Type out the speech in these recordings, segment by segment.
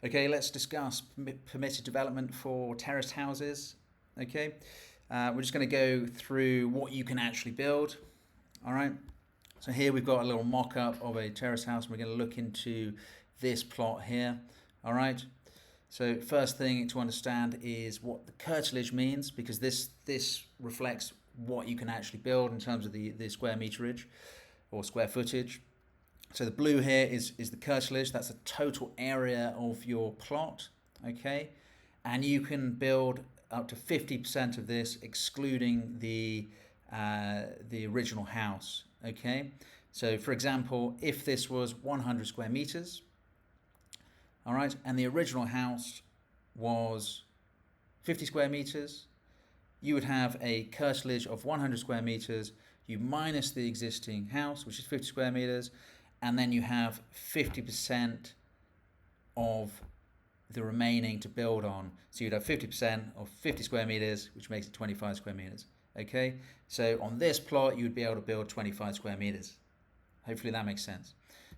Okay, let's discuss permitted development for terraced houses. Okay, we're just going to go through what you can actually build. All right, so here we've got a little mock-up of a terrace house. We're going to look into this plot here. All right, so first thing to understand is what the curtilage means, because this reflects what you can actually build in terms of the square meterage or square footage. So the blue here is the curtilage. That's the total area of your plot, okay? And you can build up to 50% of this, excluding the original house, okay? So for example, if this was 100 square meters, all right, and the original house was 50 square meters, you would have a curtilage of 100 square meters. You minus the existing house, which is 50 square meters, and then you have 50% of the remaining to build on. So you'd have 50% of 50 square meters, which makes it 25 square meters. Okay, so on this plot, you'd be able to build 25 square meters. Hopefully that makes sense.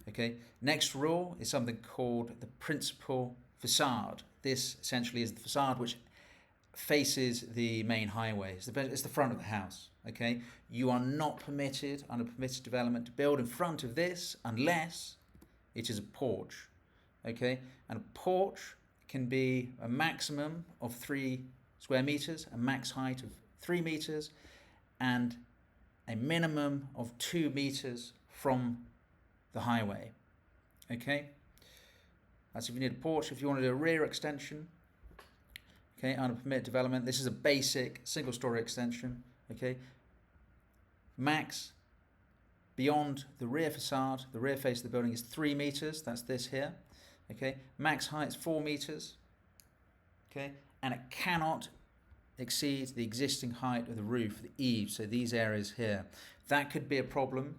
Okay, next rule is something called the principal facade. This essentially is the facade which faces the main highway. It's the front of the house. Okay, you are not permitted under permitted development to build in front of this unless it is a porch. Okay, and a porch can be a maximum of 3 square meters, a max height of 3 meters, and a minimum of 2 meters from the highway. Okay, that's if you need a porch. If you want to do a rear extension, okay, under permitted development, this is a basic single story extension. Okay, max beyond the rear facade, the rear face of the building is 3 meters. That's this here. Okay, max height is 4 meters. Okay, and it cannot exceed the existing height of the roof, the eaves. So these areas here, that could be a problem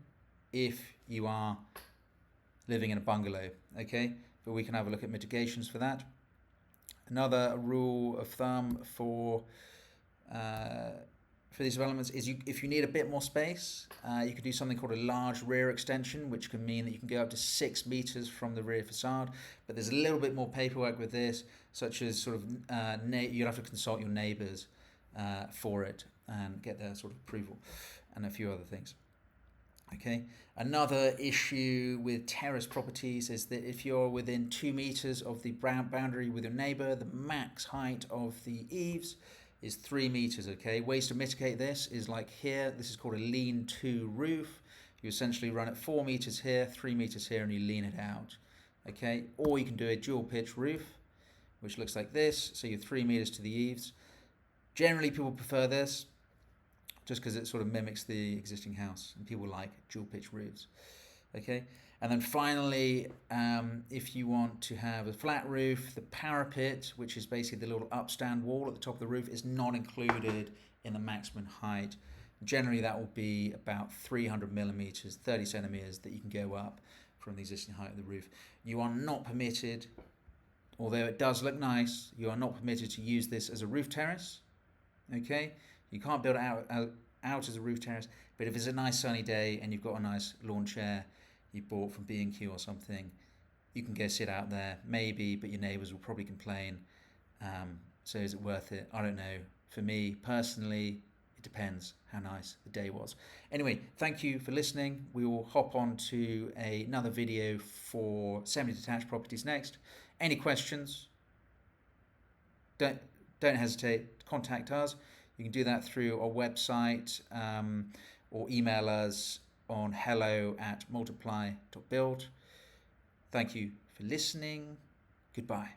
if you are living in a bungalow. Okay, but we can have a look at mitigations for that. Another rule of thumb for these developments is if you need a bit more space, you could do something called a large rear extension, which can mean that you can go up to 6 meters from the rear facade. But there's a little bit more paperwork with this, such as sort of you'd have to consult your neighbours for it and get their sort of approval, and a few other things. Okay, another issue with terrace properties is that if you're within 2 meters of the boundary with your neighbour, the max height of the eaves is 3 meters. Okay, ways to mitigate this is like here. This is called a lean-to roof. You essentially run it 4 meters here, 3 meters here, and you lean it out. Okay, or you can do a dual pitch roof, which looks like this. So you're 3 meters to the eaves. Generally, people prefer this, just because it sort of mimics the existing house, and people like dual pitch roofs. Okay, and then finally, if you want to have a flat roof, the parapet, which is basically the little upstand wall at the top of the roof, is not included in the maximum height. Generally, that will be about 300 millimeters, 30 centimeters that you can go up from the existing height of the roof. You are not permitted, although it does look nice, you are not permitted to use this as a roof terrace. Okay, you can't build it out as a roof terrace, but if it's a nice sunny day and you've got a nice lawn chair you bought from B&Q or something, you can go sit out there, maybe, but your neighbours will probably complain. So is it worth it? I don't know. For me personally, it depends how nice the day was. Anyway, thank you for listening. We will hop on to another video for semi-detached properties next. Any questions? Don't hesitate to contact us. You can do that through our website or email us on hello@multiply.build. Thank you for listening. Goodbye.